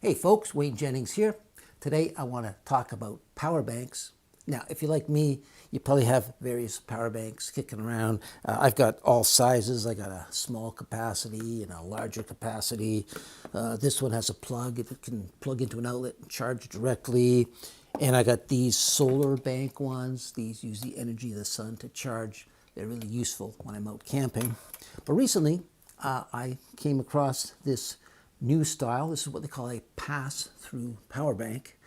Hey folks, Wayne Jennings here. Today I want to talk about power banks. Now, if you're like me, you probably have various power banks kicking around. I've got all sizes. I got a small capacity and a larger capacity. This one has a plug. It can plug into an outlet and charge directly. And I got these solar bank ones. These use the energy of the sun to charge. They're really useful when I'm out camping. But recently, I came across this new style. This is what they call a pass-through power bank,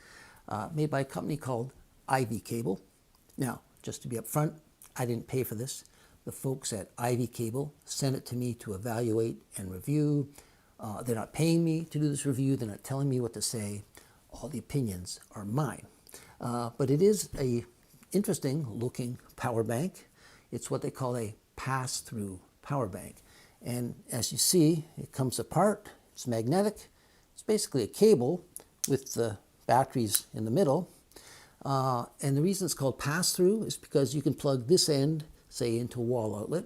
made by a company called Ivycable. Now, just to be upfront, I didn't pay for this. The folks at Ivycable sent it to me to evaluate and review. They're not paying me to do this review. They're not telling me what to say. All the opinions are mine. But it is a interesting looking power bank. It's what they call a pass-through power bank. And as you see, it comes apart. It's magnetic. It's basically a cable with the batteries in the middle. And the reason it's called pass-through is because you can plug this end, say, into a wall outlet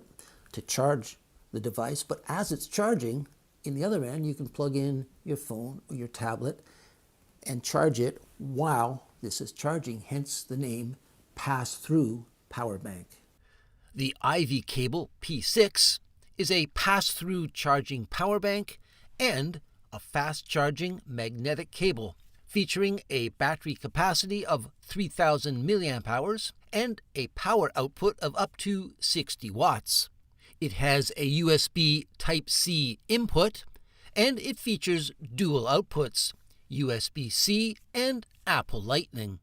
to charge the device. But as it's charging, in the other end, you can plug in your phone or your tablet and charge it while this is charging, hence the name pass-through power bank. The Ivycable P6 is a pass-through charging power bank and a fast-charging magnetic cable featuring a battery capacity of 3,000 milliamp hours and a power output of up to 60 watts. It has a USB Type-C input, and it features dual outputs, USB-C and Apple Lightning.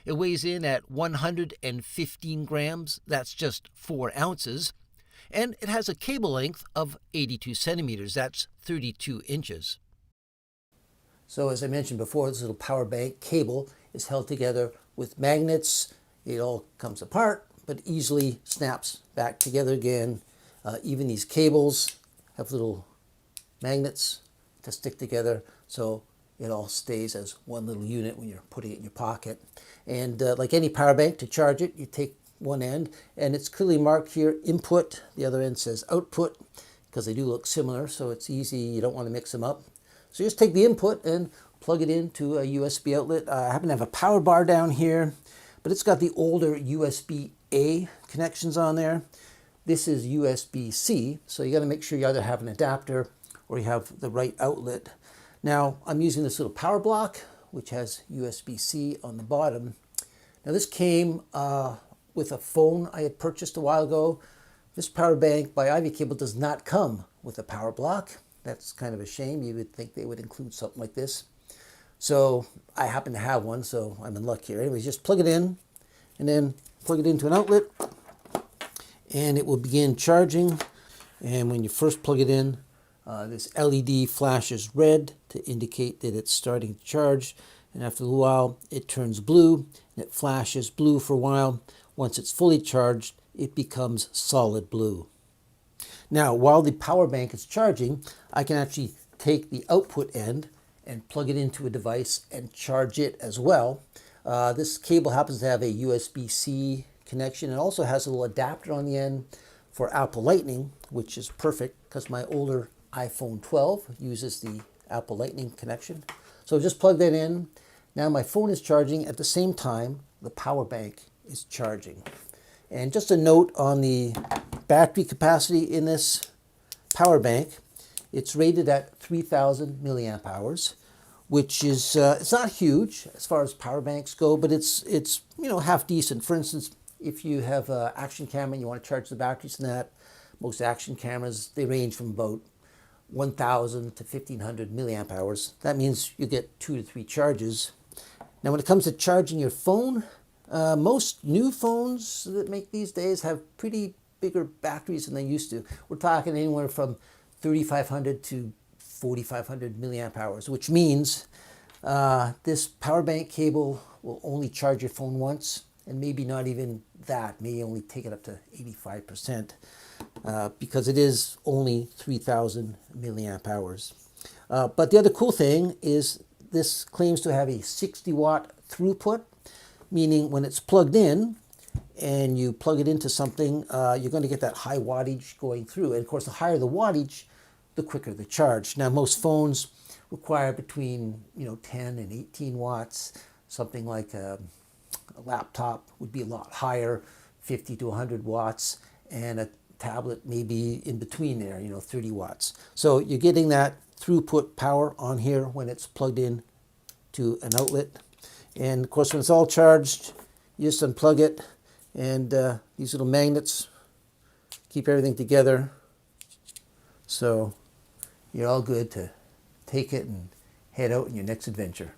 It weighs in at 115 grams, that's just 4 ounces, and it has a cable length of 82 centimeters, that's 32 inches. So as I mentioned before, this little power bank cable is held together with magnets. It all comes apart, but easily snaps back together again. Even these cables have little magnets to stick together, so it all stays as one little unit when you're putting it in your pocket. And like any power bank, to charge it, you take one end, and it's clearly marked here, input. The other end says output, because they do look similar, so it's easy. You don't want to mix them up. So just take the input and plug it into a USB outlet. I happen to have a power bar down here, but it's got the older USB-A connections on there. This is USB-C, so you got to make sure you either have an adapter or you have the right outlet. Now, I'm using this little power block, which has USB-C on the bottom. Now, this came with a phone I had purchased a while ago. This power bank by Ivycable does not come with a power block. That's kind of a shame. You would think they would include something like this. So I happen to have one, so I'm in luck here. Anyways, just plug it in and then plug it into an outlet, and it will begin charging. And when you first plug it in, this LED flashes red to indicate that it's starting to charge. And after a little while, it turns blue, and it flashes blue for a while. Once it's fully charged, it becomes solid blue. Now, while the power bank is charging, I can actually take the output end and plug it into a device and charge it as well. This cable happens to have a USB-C connection. It also has a little adapter on the end for Apple Lightning, which is perfect because my older iPhone 12 uses the Apple Lightning connection. So just plug that in. Now my phone is charging at the same time the power bank is charging. And just a note on the battery capacity in this power bank, it's rated at 3,000 milliamp hours, which is it's not huge as far as power banks go, but it's half decent. For instance, if you have an action camera and you want to charge the batteries in that, most action cameras, they range from about 1,000 to 1,500 milliamp hours. That means you get 2 to 3 charges. Now, when it comes to charging your phone, most new phones that make these days have pretty bigger batteries than they used to. We're talking anywhere from 3,500 to 4,500 milliamp hours, which means this power bank cable will only charge your phone once, and maybe not even that, maybe only take it up to 85%, because it is only 3,000 milliamp hours. But the other cool thing is this claims to have a 60 watt throughput, meaning when it's plugged in and you plug it into something, you're going to get that high wattage going through. And of course, the higher the wattage, the quicker the charge. Now, most phones require between 10 and 18 watts. Something like a laptop would be a lot higher, 50 to 100 watts, and a tablet maybe in between there, 30 watts. So you're getting that throughput power on here when it's plugged in to an outlet. And of course, when it's all charged, you just unplug it, and these little magnets keep everything together. So you're all good to take it and head out on your next adventure.